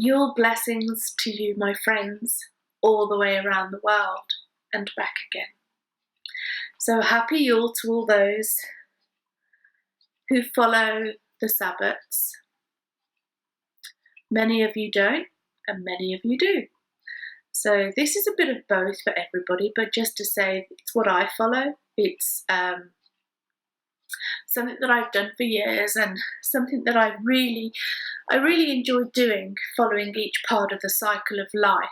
Yule blessings to you, my friends, all the way around the world and back again. So happy Yule to all those who follow the Sabbats. Many of you don't, and many of you do. So this is a bit of both for everybody, but just to say it's what I follow. It's something that I've done for years and something that I really enjoy doing, following each part of the cycle of life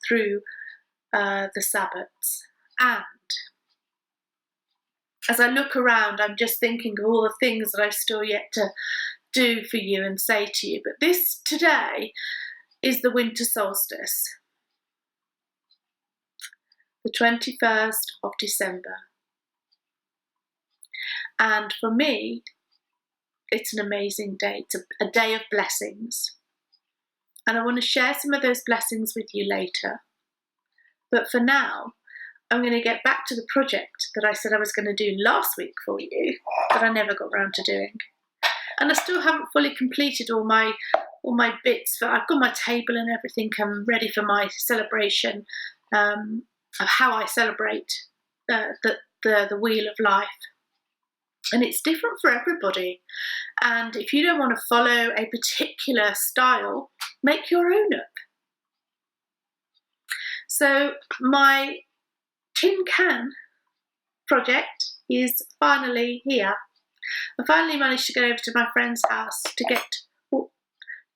through the Sabbats. And as I look around, I'm just thinking of all the things that I've still yet to do for you and say to you. But this today is the winter solstice, the 21st of December. And for me, it's an amazing day. It's a day of blessings. And I want to share some of those blessings with you later. But for now, I'm going to get back to the project that I said I was going to do last week for you, that I never got around to doing. And I still haven't fully completed all my bits. I've got my table and everything. I'm ready for my celebration of how I celebrate the wheel of life. And it's different for everybody. And if you don't want to follow a particular style, make your own up. So my tin can project is finally here. I finally managed to go over to my friend's house to get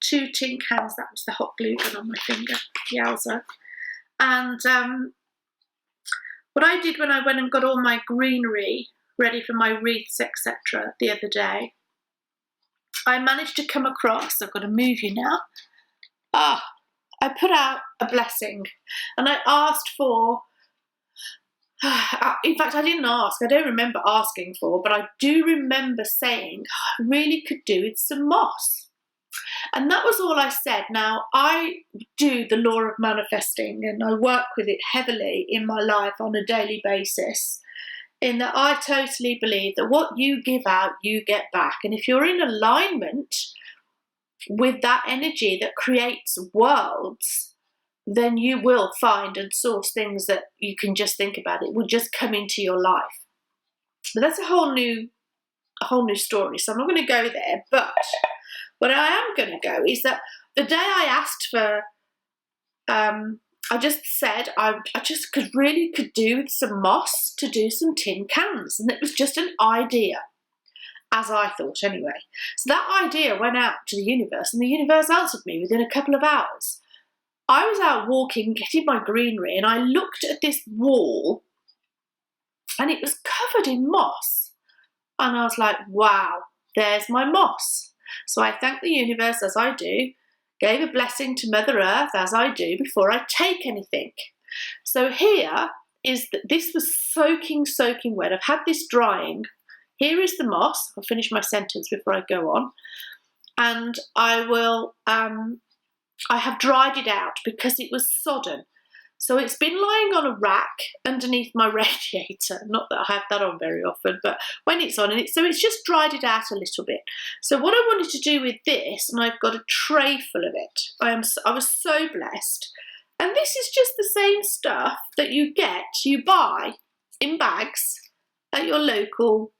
2 tin cans. That was the hot glue gun on my finger, yowza. And what I did when I went and got all my greenery ready for my wreaths, etc. the other day, I managed to come across, I've got to move you now, I put out a blessing and I asked for, in fact I didn't ask, I don't remember asking for, but I do remember saying I really could do with some moss. And that was all I said. Now, I do the law of manifesting and I work with it heavily in my life on a daily basis, in that I totally believe that what you give out, you get back. And if you're in alignment with that energy that creates worlds, then you will find and source things that you can just think about. It will just come into your life. But that's a whole new story, so I'm not going to go there. But what I am going to go is that the day I asked for, I just said I just could do with some moss to do some tin cans, and it was just an idea, as I thought anyway. So that idea went out to the universe, and the universe answered me within a couple of hours. I was out walking, getting my greenery, and I looked at this wall, and it was covered in moss, and I was like, wow, there's my moss. So I thanked the universe, as I do, gave a blessing to Mother Earth, as I do, before I take anything. So here is that this was soaking wet. I've had this drying. Here is the moss. I'll finish my sentence before I go on. And I will, I have dried it out because it was sodden. So it's been lying on a rack underneath my radiator. Not that I have that on very often, but when it's on, so it's just dried it out a little bit. So what I wanted to do with this, and I've got a tray full of it. I was so blessed. And this is just the same stuff that you buy in bags at your local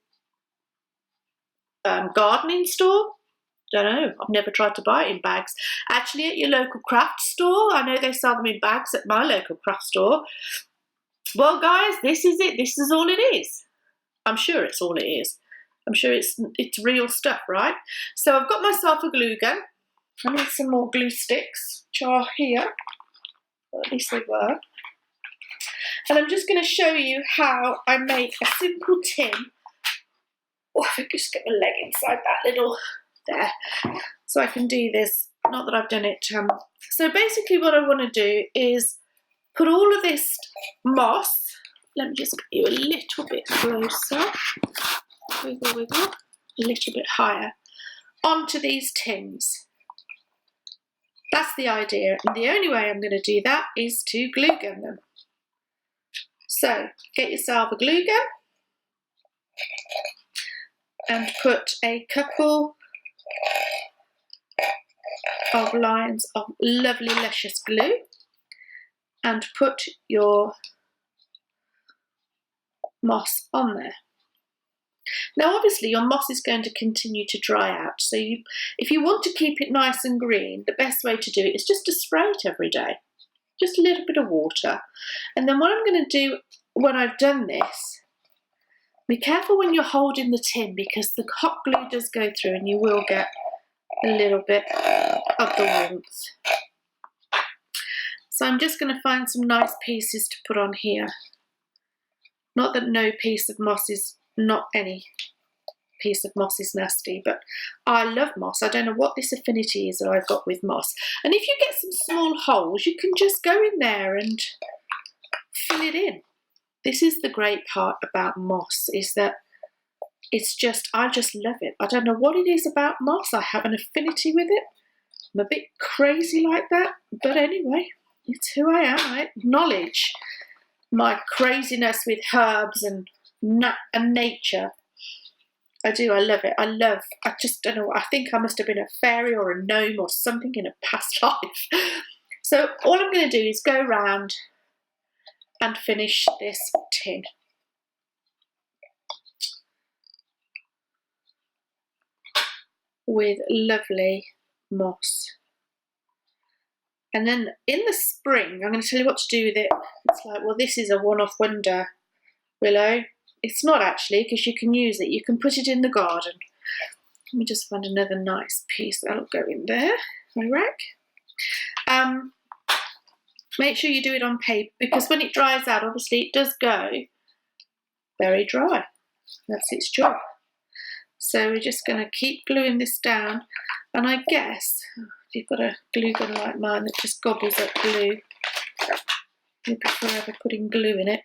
gardening store. Don't know, I've never tried to buy it in bags. Actually, at your local craft store, I know they sell them in bags at my local craft store. Well, guys, this is it. This is all it is. I'm sure it's all it is. I'm sure it's real stuff, right? So I've got myself a glue gun. I need some more glue sticks, which are here. Well, at least they were. And I'm just going to show you how I make a simple tin. Oh, I think I just get my leg inside that little... there, so I can do this. Not that I've done it. So basically what I want to do is put all of this moss, let me just get you a little bit closer, wiggle, wiggle, a little bit higher, onto these tins. That's the idea, and the only way I'm going to do that is to glue gun them. So get yourself a glue gun and put a couple of lines of lovely luscious glue and put your moss on there. Now obviously your moss is going to continue to dry out, so if you want to keep it nice and green, the best way to do it is just to spray it every day. Just a little bit of water. And then what I'm going to do when I've done this, be careful when you're holding the tin, because the hot glue does go through and you will get a little bit of the warmth. So I'm just going to find some nice pieces to put on here. Not that no piece of moss is, not any piece of moss is nasty, but I love moss. I don't know what this affinity is that I've got with moss. And if you get some small holes, you can just go in there and fill it in. This is the great part about moss, is that it's just, I just love it. I don't know what it is about moss. I have an affinity with it. I'm a bit crazy like that, but anyway, it's who I am. I acknowledge my craziness with herbs and nature. I do, I love it. I just don't know, I think I must have been a fairy or a gnome or something in a past life. So all I'm going to do is go round and finish this tin. With lovely moss. And then in the spring, I'm going to tell you what to do with it. It's like, well, this is a one-off wonder, willow. It's not actually, because you can use it. You can put it in the garden. Let me just find another nice piece that'll go in there, I reckon. Make sure you do it on paper, because when it dries out, obviously it does go very dry. That's its job. So we're just going to keep gluing this down. And I guess, if you've got a glue gun like mine that just gobbles up glue, you'll be forever putting glue in it.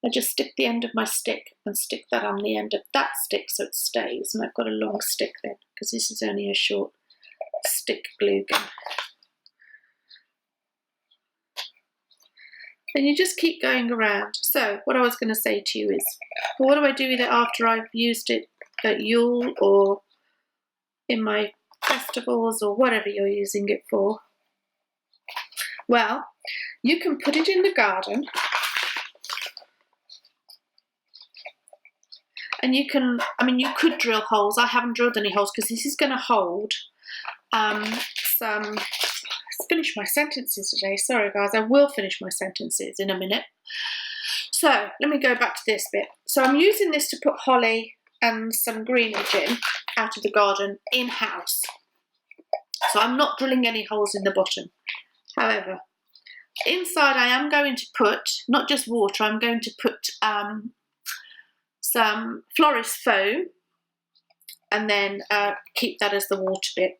I just stick the end of my stick and stick that on the end of that stick so it stays. And I've got a long stick then, because this is only a short stick glue gun. And you just keep going around. So what I was going to say to you is, what do I do with it after I've used it at Yule or in my festivals or whatever you're using it for? Well, you can put it in the garden, and you can, I mean, you could drill holes. I haven't drilled any holes because this is going to hold some, let's finish my sentences today. Sorry guys, I will finish my sentences in a minute. So let me go back to this bit. So I'm using this to put holly and some greenery in out of the garden in-house. So I'm not drilling any holes in the bottom. However, inside I am going to put, not just water, I'm going to put some florist foam and then keep that as the water bit.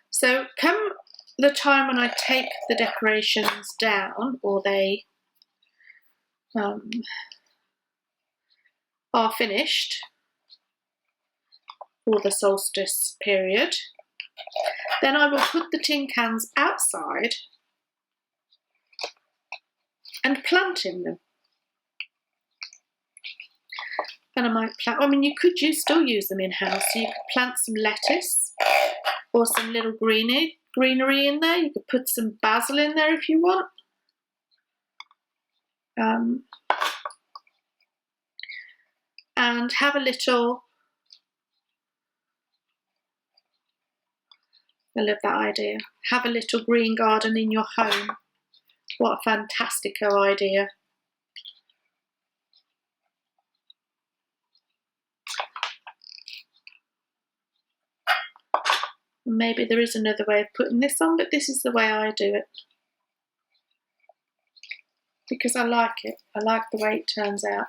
So come the time when I take the decorations down, or they are finished for the solstice period, then I will put the tin cans outside and plant in them. And I might plant, I mean, you could still use them in-house. So you could plant some lettuce or some little greenery in there. You could put some basil in there if you want. And have a little, I love that idea, have a little green garden in your home. What a fantastico idea. Maybe there is another way of putting this on, but this is the way I do it. Because I like it. I like the way it turns out.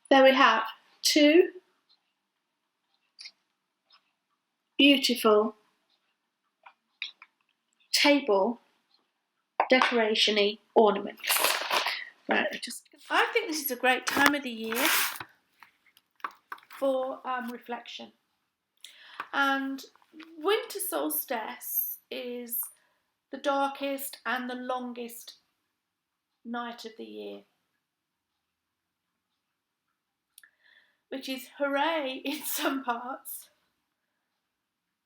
There we have 2 beautiful table decoration-y ornaments. Right, I think this is a great time of the year for reflection. And winter solstice is the darkest and the longest night of the year, which is hooray in some parts.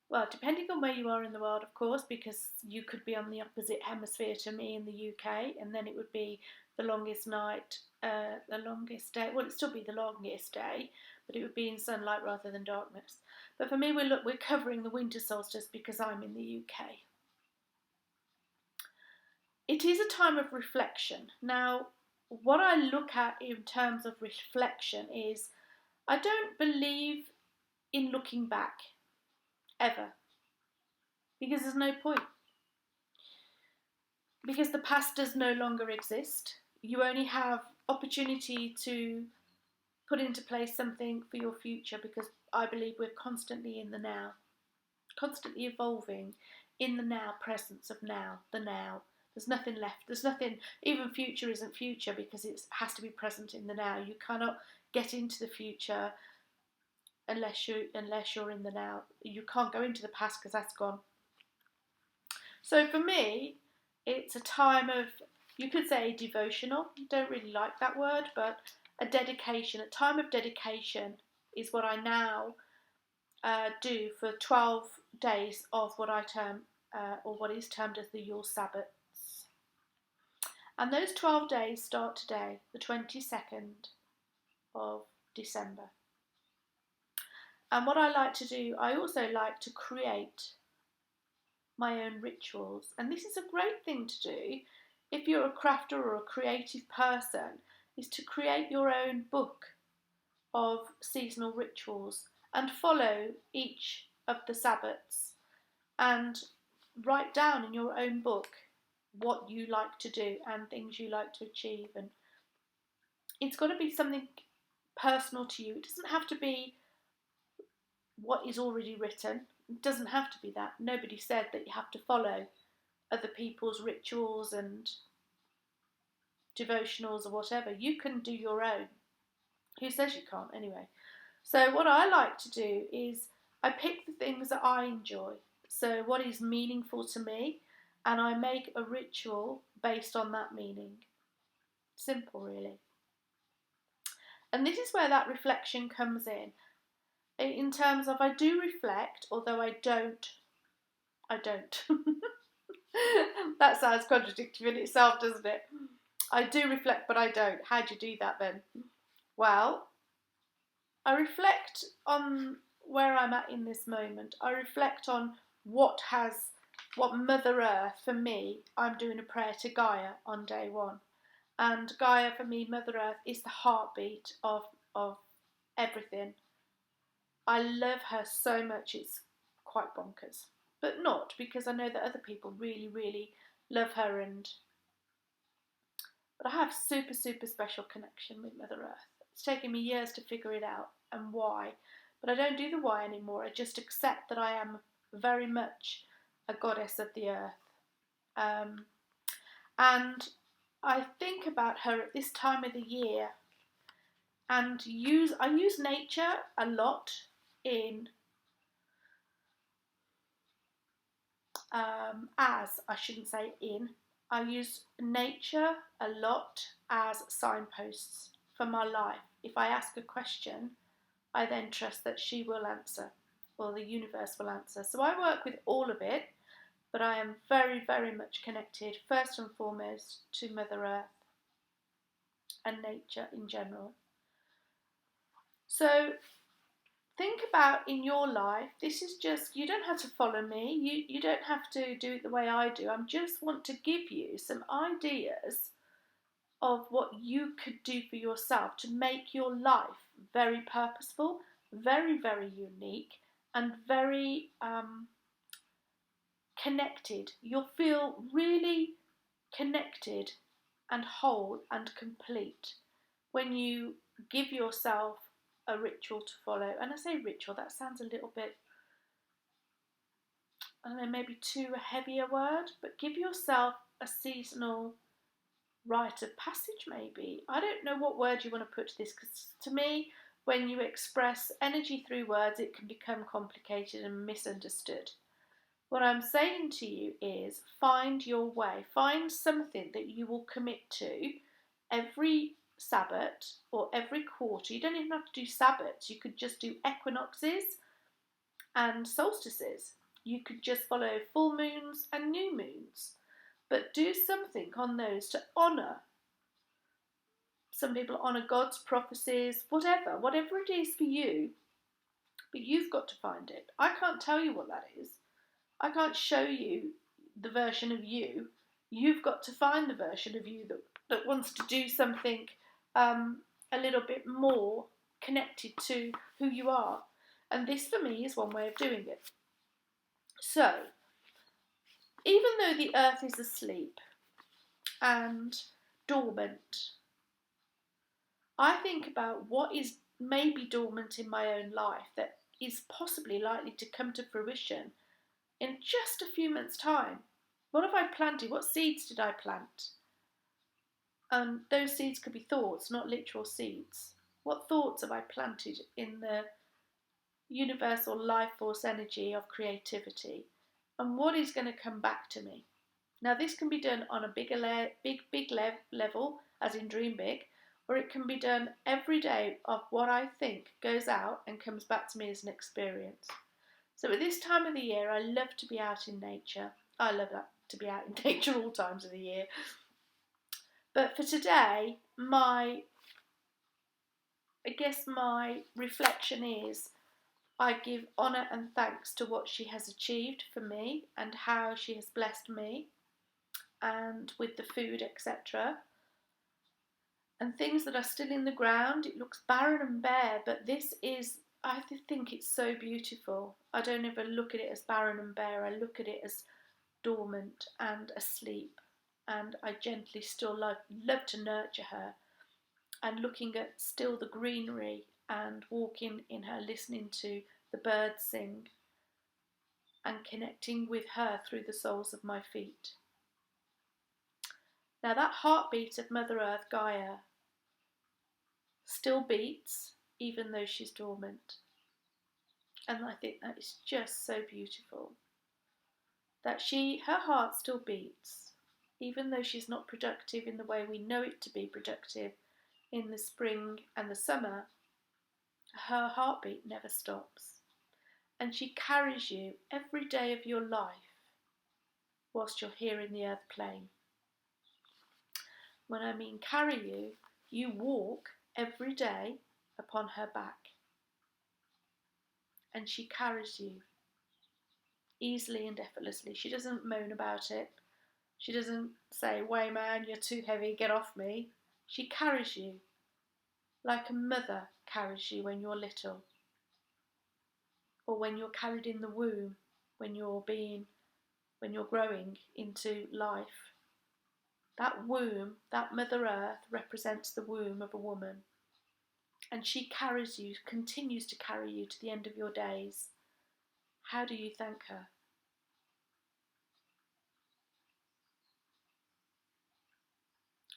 Well, depending on where you are in the world, of course, because you could be on the opposite hemisphere to me in the UK, and then it would be the longest night, the longest day. Well, it'd still be the longest day, but it would be in sunlight rather than darkness. But for me, we're covering the winter solstice because I'm in the UK. It is a time of reflection. Now, what I look at in terms of reflection is I don't believe in looking back, ever, because there's no point. Because the past does no longer exist. You only have opportunity to put into place something for your future, because I believe we're constantly in the now, constantly evolving in the now, presence of now, the now. There's nothing left. There's nothing, even future isn't future because it has to be present in the now. You cannot get into the future unless you're in the now. You can't go into the past because that's gone. So for me, it's a time of, you could say devotional. Don't really like that word, but a dedication. A time of dedication is what I now do for 12 days of what I term, or what is termed as the Yule Sabbat. And those 12 days start today, the 22nd of December. And what I like to do, I also like to create my own rituals. And this is a great thing to do if you're a crafter or a creative person, is to create your own book of seasonal rituals and follow each of the Sabbats and write down in your own book what you like to do and things you like to achieve. And it's got to be something personal to you. It doesn't have to be what is already written. It doesn't have to be that. Nobody said that you have to follow other people's rituals and devotionals or whatever. You can do your own. Who says you can't anyway? So what I like to do is I pick the things that I enjoy. So what is meaningful to me, and I make a ritual based on that meaning. Simple, really. And this is where that reflection comes in terms of I do reflect, although I don't. That sounds contradictory in itself, doesn't it? I do reflect, but I don't. How do you do that then? Well, I reflect on where I'm at in this moment, I reflect on what Mother Earth, for me, I'm doing a prayer to Gaia on day one. And Gaia, for me, Mother Earth, is the heartbeat of everything. I love her so much, it's quite bonkers. But not, because I know that other people really, really love her. But I have super, super special connection with Mother Earth. It's taken me years to figure it out and why. But I don't do the why anymore. I just accept that I am very much a goddess of the earth. And I think about her at this time of the year, and I use nature a lot in I use nature a lot as signposts for my life. If I ask a question, I then trust that she will answer, or the universe will answer. So I work with all of it, but I am very, very much connected, first and foremost, to Mother Earth and nature in general. So think about in your life, this is just, you don't have to follow me, you don't have to do it the way I do. I just want to give you some ideas of what you could do for yourself to make your life very purposeful, very, very unique, and very connected. You'll feel really connected and whole and complete when you give yourself a ritual to follow. And I say ritual, that sounds a little bit, I don't know, maybe too heavy a word, but give yourself a seasonal rite of passage, maybe. I don't know what word you want to put to this, because to me, when you express energy through words, it can become complicated and misunderstood. What I'm saying to you is find your way. Find something that you will commit to every Sabbath or every quarter. You don't even have to do Sabbats. You could just do equinoxes and solstices. You could just follow full moons and new moons. But do something on those to honour. Some people honour God's prophecies, whatever it is for you. But you've got to find it. I can't tell you what that is. I can't show you the version of you. You've got to find the version of you that wants to do something a little bit more connected to who you are. And this for me is one way of doing it. So, even though the earth is asleep and dormant, I think about what is maybe dormant in my own life that is possibly likely to come to fruition in just a few months' time. What have I planted? What seeds did I plant? And those seeds could be thoughts, not literal seeds. What thoughts have I planted in the universal life force energy of creativity? And what is going to come back to me? Now, this can be done on a big level, as in dream big, or it can be done every day of what I think goes out and comes back to me as an experience. So at this time of the year, I love to be out in nature. I love to be out in nature all times of the year. But for today, my reflection is I give honour and thanks to what she has achieved for me and how she has blessed me and with the food, etc. And things that are still in the ground, it looks barren and bare, but this is, I think it's so beautiful. I don't ever look at it as barren and bare. I look at it as dormant and asleep. And I gently still love to nurture her. And looking at still the greenery and walking in her, listening to the birds sing and connecting with her through the soles of my feet. Now that heartbeat of Mother Earth, Gaia, still beats even though she's dormant. And I think that is just so beautiful. That her heart still beats, even though she's not productive in the way we know it to be productive in the spring and the summer, her heartbeat never stops. And she carries you every day of your life whilst you're here in the earth plane. When I mean carry you, you walk every day upon her back. and she carries you easily and effortlessly. She doesn't moan about it. She doesn't say, "Way man, you're too heavy, get off me." She carries you like a mother carries you when you're little, or when you're carried in the womb, when you're growing into life. That womb, that Mother Earth, represents the womb of a woman. And she carries you, continues to carry you to the end of your days. How do you thank her?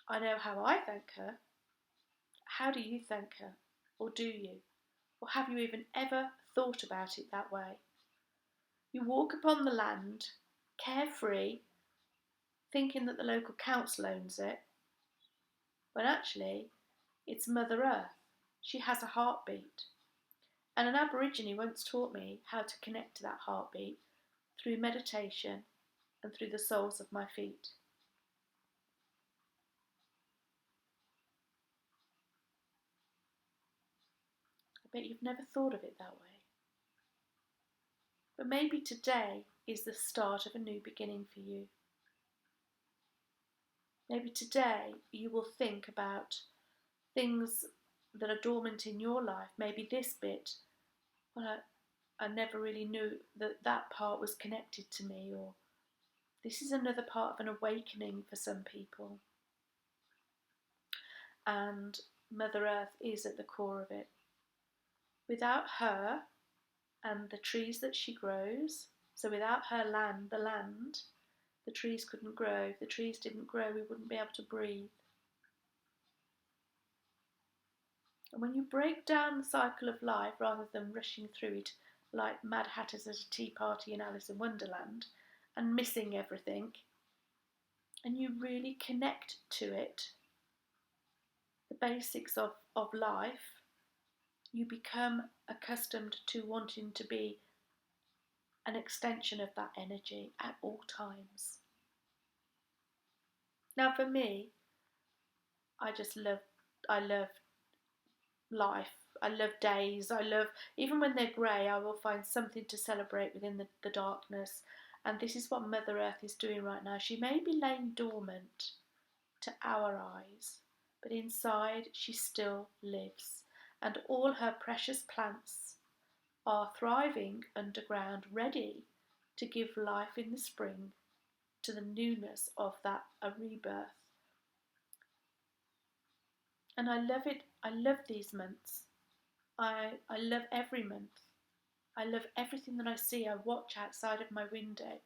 I know how I thank her. How do you thank her? Or do you? Or have you even ever thought about it that way? You walk upon the land, carefree, thinking that the local council owns it, when actually it's Mother Earth. She has a heartbeat. And an Aborigine once taught me how to connect to that heartbeat through meditation and through the soles of my feet. I bet you've never thought of it that way. But maybe today is the start of a new beginning for you. Maybe today you will think about things that are dormant in your life. Maybe this bit, well, I never really knew that part was connected to me, or this is another part of an awakening for some people. And Mother Earth is at the core of it. Without her and the trees that she grows, so without her land, the trees couldn't grow. If the trees didn't grow, we wouldn't be able to breathe. And when you break down the cycle of life rather than rushing through it like Mad Hatters at a tea party in Alice in Wonderland and missing everything, and you really connect to it, the basics of life, you become accustomed to wanting to be an extension of that energy at all times. Now for me, I love life. I love days. Even when they're grey, I will find something to celebrate within the darkness. And this is what Mother Earth is doing right now. She may be laying dormant to our eyes, but inside she still lives. And all her precious plants are thriving underground, ready to give life in the spring to the newness of a rebirth. And I love it. I love these months. I love every month. I love everything that I see. I watch outside of my window,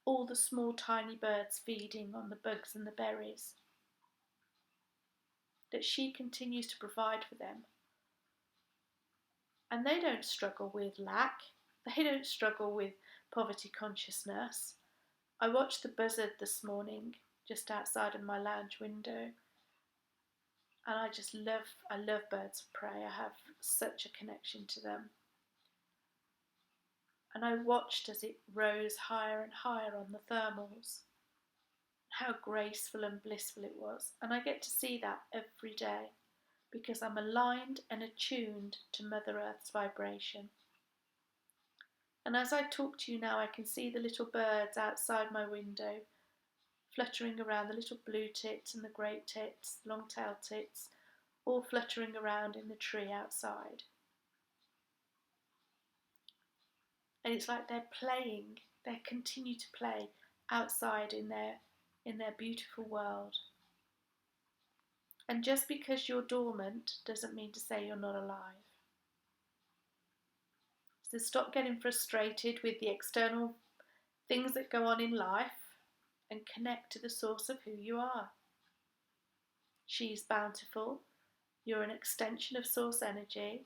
all the small tiny birds feeding on the bugs and the berries, that she continues to provide for them. And they don't struggle with lack. They don't struggle with poverty consciousness. I watched the buzzard this morning just outside of my lounge window. And I love birds of prey. I have such a connection to them. And I watched as it rose higher and higher on the thermals. How graceful and blissful it was. And I get to see that every day because I'm aligned and attuned to Mother Earth's vibration. And as I talk to you now, I can see the little birds outside my window fluttering around, the little blue tits and the great tits, long-tailed tits, all fluttering around in the tree outside. And it's like they're playing, they continue to play outside in their beautiful world. And just because you're dormant doesn't mean to say you're not alive. So stop getting frustrated with the external things that go on in life and connect to the source of who you are. She's bountiful. You're an extension of source energy.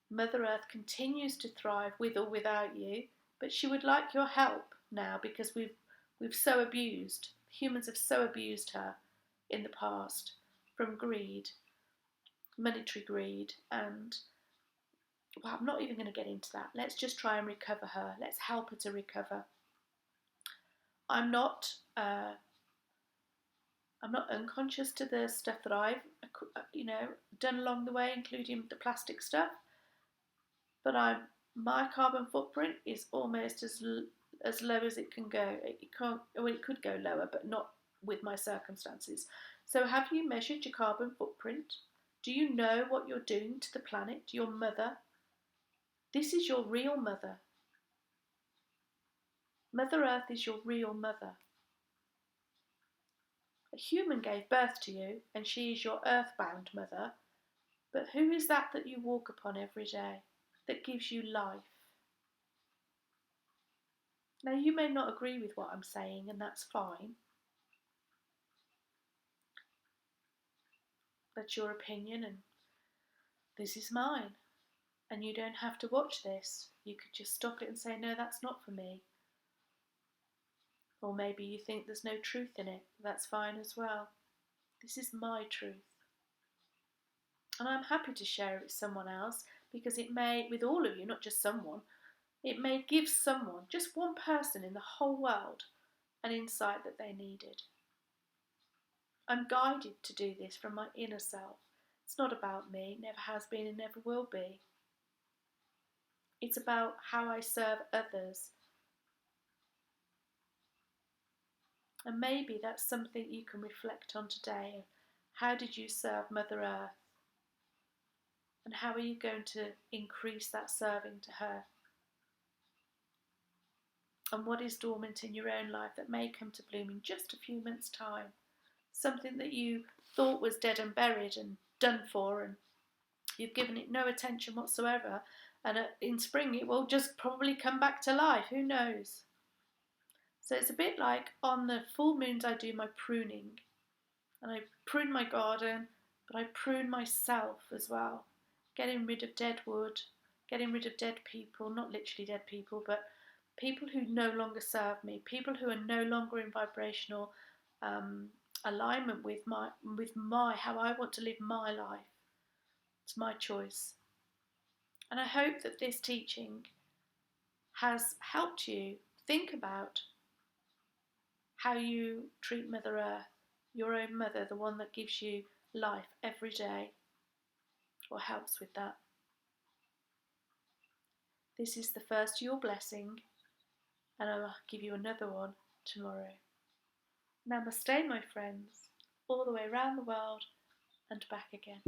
Mother Earth continues to thrive with or without you, but she would like your help now because we've so abused. Humans have so abused her in the past from greed, monetary greed, and well, I'm not even going to get into that. Let's just try and recover her. Let's help her to recover. I'm not unconscious to the stuff that I've done along the way, including the plastic stuff. But I'm My carbon footprint is almost as low as it can go. It can't. Well, it could go lower, but not with my circumstances. So, have you measured your carbon footprint? Do you know what you're doing to the planet, to your mother? This is your real mother. Mother Earth is your real mother. A human gave birth to you, and she is your earthbound mother. But who is that you walk upon every day, that gives you life? Now, you may not agree with what I'm saying, and that's fine. That's your opinion, and this is mine. And you don't have to watch this. You could just stop it and say, no, that's not for me. Or maybe you think there's no truth in it. That's fine as well. This is my truth. And I'm happy to share it with someone else, because it may, with all of you, not just someone, it may give someone, just one person in the whole world, an insight that they needed. I'm guided to do this from my inner self. It's not about me, never has been and never will be. It's about how I serve others. And maybe that's something you can reflect on today. How did you serve Mother Earth? And how are you going to increase that serving to her? And what is dormant in your own life that may come to bloom in just a few months' time? Something that you thought was dead and buried and done for, and you've given it no attention whatsoever, and in spring it will just probably come back to life. Who knows? So it's a bit like on the full moons I do my pruning, and I prune my garden, but I prune myself as well, getting rid of dead wood, getting rid of dead people, not literally dead people, but people who no longer serve me, people who are no longer in vibrational alignment with my how I want to live my life. It's my choice. And I hope that this teaching has helped you think about how you treat Mother Earth, your own mother, the one that gives you life every day, or helps with that. This is the first Yule blessing, and I'll give you another one tomorrow. Namaste, my friends, all the way around the world and back again.